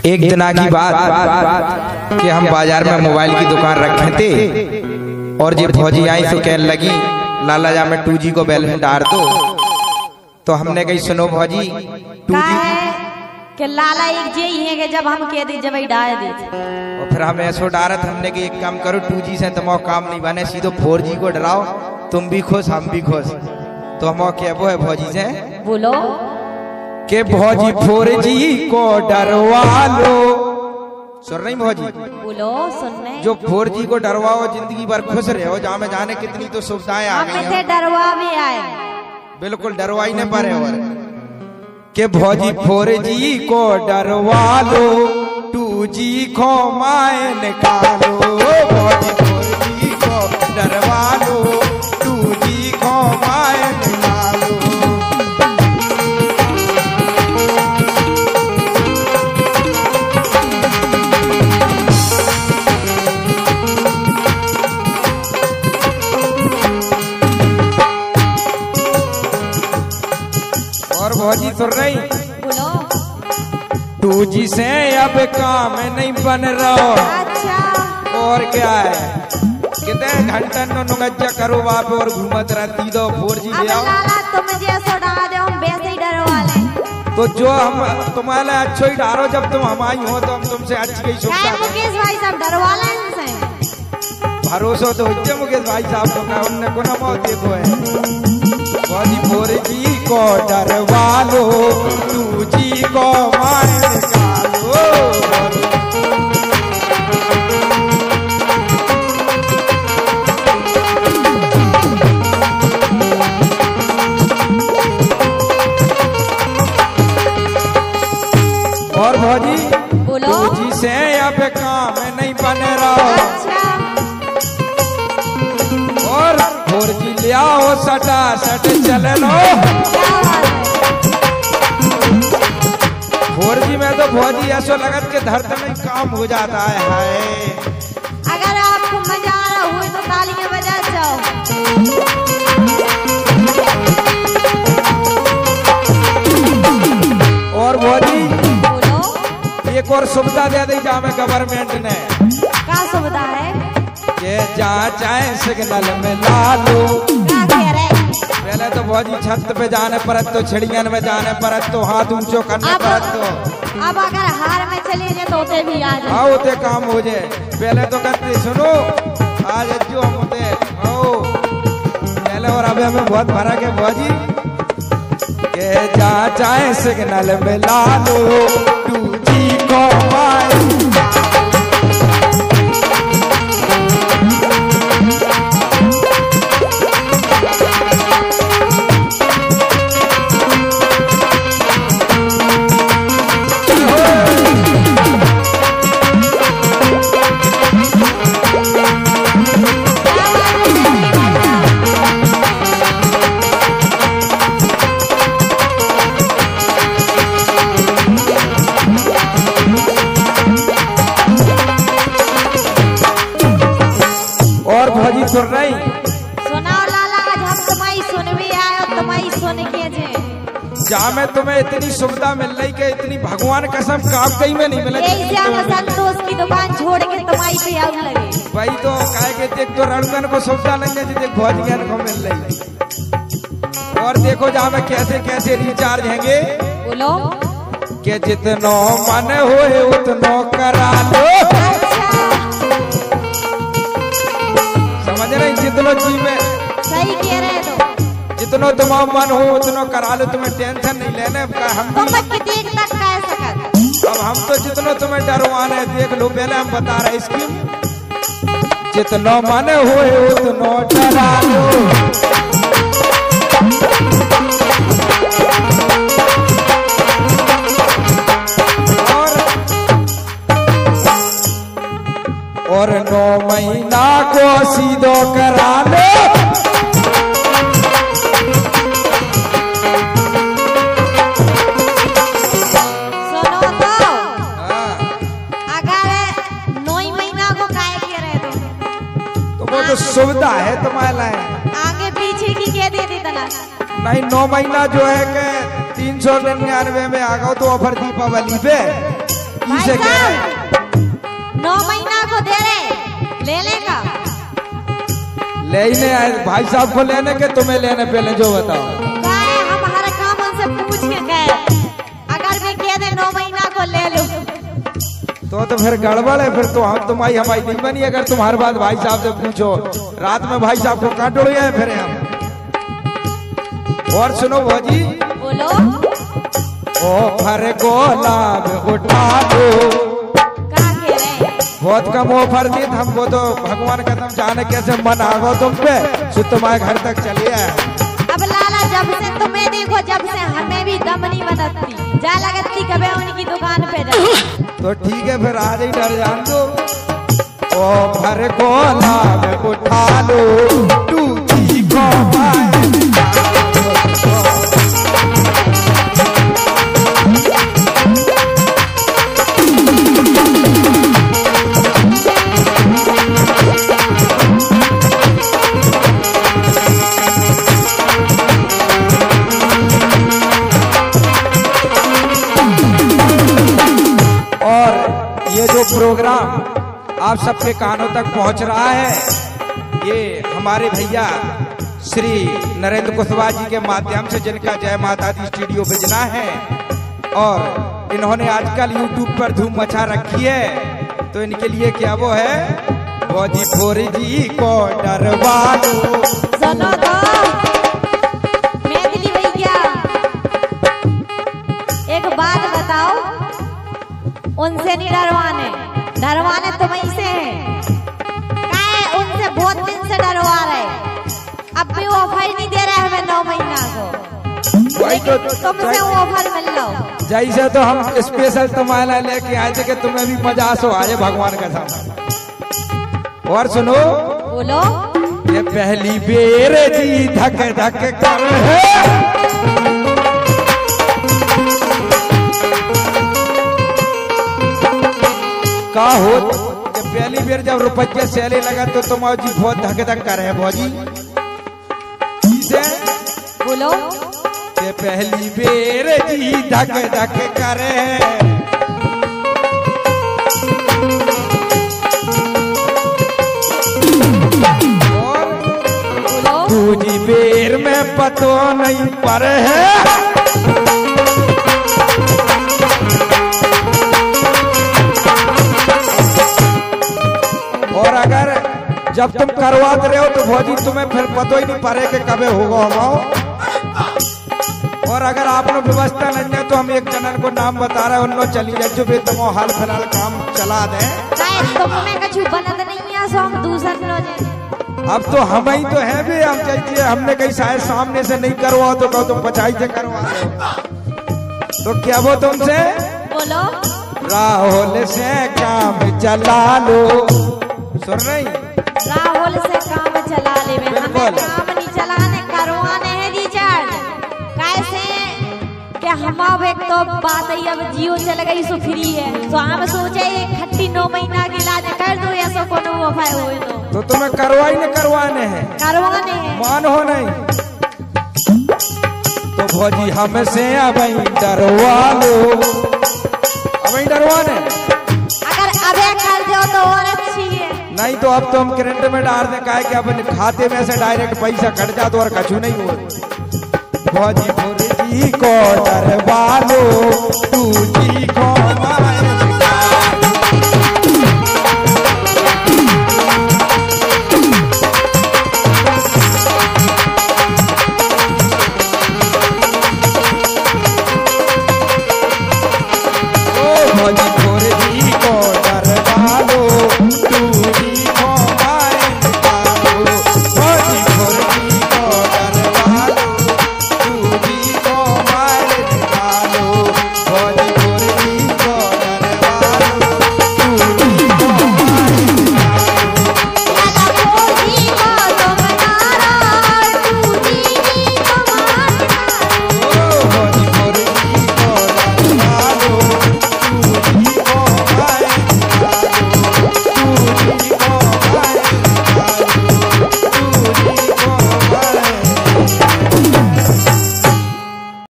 एक दिन की बात कि हम बाजार में मोबाइल की दुकान रखे थे और ये भौजी आई तो कहने लगी लाला जा में 2G को बैलेंस डाल दो। तो हमने कही सुनो भौजी 2G के लाला एक जे ही है कि जब हम कह दे जब डाल दे और फिर हम ऐसो डारत हमने कि एक काम करो 2G से तुम्हारा काम नहीं बने सीधो 4G को डराओ, तुम भी खुश हम भी खुश। तो हम क्या वो है भौजी से बोलो के भौजी 4G को डरवा लो। सुन रही भौजी? बोलो सुनने। जो 4G को डरवाओ जिंदगी भर खुश रहो, जहाँ में जाने कितनी तो सुविधाएं आ गई हैं। डरवा भी आए बिल्कुल डरवा ही नहीं पा रहे और के भौजी 4G को डरवा लो 2G को माए निकालो। भौजी 4G को डरवा लो 2G को माए निकालो। और भौजी सुन रही? बोलो 2G से अब काम नहीं बन रहा। अच्छा और क्या है कितने घंटन नुगज्जा करो वहाँ पे और घूमत रहती दो 4G ले आओ। लाला तुम जैसो डाल दे हम वैसे ही डरवा ले। तो जो हम तुम्हारे अच्छो ही डालो, जब तुम हमारी हो तो हम तुमसे अच्छी ही सुविधा दें। मुकेश भाई साहब डरवा ले इनसे। भरोसा तो होते मुकेश भाई साहब तो क्या उनने को ना मौत देखो है। भौजी 4G को डरवा लो 2G को मार निकालो। और भौजी बोलो 2G से अब काम नहीं बन रहा। अच्छा और 4G ले आओ सटा सट चल लो। 4G में तो भौजी ऐसा लगत के धरती में काम हो जाता है। हाय अगर आपको मजा आ रहा हो तो तालियां बजा जाओ। और भौजी बोलो एक और सुविधा दे दी जामे गवर्नमेंट ने। क्या सुविधा है? के जहाँ चाहे सिग्नल में ला लो। क्या कह रहे? पहले तो भौजी छत पे जाने परत तो छिड़ियन में जाने परत तो हाथ ऊंचो करने परत तो अब अगर हार में चले जाए तो उते भी आ जाए। हाँ उते काम हो जाए। पहले तो कहते सुनो आज जो हम होते आओ पहले और अभी हमें बहुत फर्क है भौजी के जहाँ चाहे सिग्नल में ला लो 2G को माए। और भौजी सुन रही? सुनाओ लाला आज हम तुम्हारी सुन भी आए और तुम्हारी सुन के जे जहाँ में तुम्हें इतनी सुविधा मिल रही कि इतनी भगवान कसम काम कहीं में नहीं मिले। यही से हम संतोष की दुकान छोड़ के तुम्हारी पे आने लगे। भाई तो कहे के देख तो रणगन को सुविधा लेंगे जितने भौजियन को मिल रही। और देखो जहाँ में कैसे कैसे रिचार्ज हैंगे। बोलो के जितनो मन होए उतनो करा लो। समझ रहे? जितनो जी में सही कह रहे तो जितनो तुम्हारा मन हो उतनो करा लो, तुम्हें टेंशन नहीं लेने का। हम तुम देख तक कह सकत। अब हम तो जितनो तुम्हें डरवाना है देख लो। पहले हम बता रहे स्कीम जितनो मन होए उतनो डरा लो। और 9 महीना को सीधो करा लो। सुनो तो अगर 9 महीना को काहे कह रहे तो वो तो सुविधा है तुम्हारे लिए। आगे पीछे की कह दे दी तना नहीं 9 महीना जो है कि 399 में आ गओ तो ऑफर दीपावली पे भाई इसे कह रहे साहब 9 महीना को दे रहे, ले लेगा। लेने आए भाई साहब को लेने के तुम्हें लेने पहले जो बताओ। काहे हम हर काम उनसे पूछ के गए, अगर भी कह दे 9 महीना को ले लो तो फिर गड़बड़ है। फिर तो हम तुम्हारी हमारी नहीं बनी अगर तुम हर बात भाई साहब से पूछो। रात में भाई साहब को काट उड़ गए फिर हम। और सुनो भौजी, बोलो। ओ भर गुलाब उठा दो। का कह रहे? बहुत कम ऑफर दी हमको तो भगवान का तुम जाने कैसे मन आ गो तुम पे, सो तुम्हारे घर तक चलिए। अब लाला जब से तुम्हें देखो, जब से हमें भी दम नहीं बनती, जा लगती कभी उनकी दुकान पे जा। तो ठीक है फिर आज ही डर जान दो। ओ भर गुलाब उठा लो टूटी को प्रोग्राम आप सबके कानों तक पहुंच रहा है। ये हमारे भैया श्री नरेंद्र कुशवाहा जी के माध्यम से, जिनका जय माता दी स्टूडियो बिजना है और इन्होंने आजकल यूट्यूब पर धूम मचा रखी है। तो इनके लिए क्या वो है, भौजी भोरी जी को डरवा दो। सुनो तो मेदली भैया, एक बात बताओ, उनसे नहीं डरवाने, डरवाने तुम्हीं से हैं। काहे उनसे बहुत दिन से डरवा रहे, अब भी वो ऑफर नहीं दे रहे हमें 9 महीना को, लेकिन तुमसे वो ऑफर मिल लो। जैसे तो हम स्पेशल तुम्हारा लेके आए थे कि तुम्हें भी मजा सो आए भगवान का सामने। और सुनो, बोलो। ये पहली बेर जी धक धक कर है। का हो कि पहली बेर जब रुपये सेले लगा तो तुम जी बहुत धक धक कर रहे भौजी। बोलो। कि पहली बेर जी धक धक कर और दूजी बेर में पतो नहीं पर है। और अगर जब तुम करवाते रहे हो तो भौजी तुम्हें फिर पता ही नहीं पड़े कि कबे होगा हमाओ। और अगर आपने व्यवस्था नहीं है तो हम एक जनन को नाम बता रहे हैं, उनको चली जाए जो भी तुम हाल फिलहाल काम चला दें। हम अब तो हम ही तो है भी, हम चाहिए हमने कहीं शायद सामने से नहीं करवा तो कहो तुम पचाई से करवा दो। तो क्या वो तुमसे बोलो, राहुल से काम चला लो। सुन रही, राहुल से काम चला ले, हमें काम नहीं चलाने, करवाने हैं रिचार्ज। कैसे कि हम अब एक तो बात ही, अब जियो चल गई सो फ्री है, तो हम सोचे खट्टी 9 महीना की इलाज कर दो, ऐसा कोनो वफा हुए तो तुम्हें करवाई नहीं करवाने हैं, करवाने हैं, मान हो नहीं तो भौजी हमसे अब डरवा लो। अब डरवाने अगर अबे कर दो तो और अच्छी है, नहीं तो अब तो हम करंट में डाल दे, का अपन खाते में से डायरेक्ट पैसा कट जा तो और कछु नहीं हो। भौजी भोरी जी को डरवा लो, तू जी को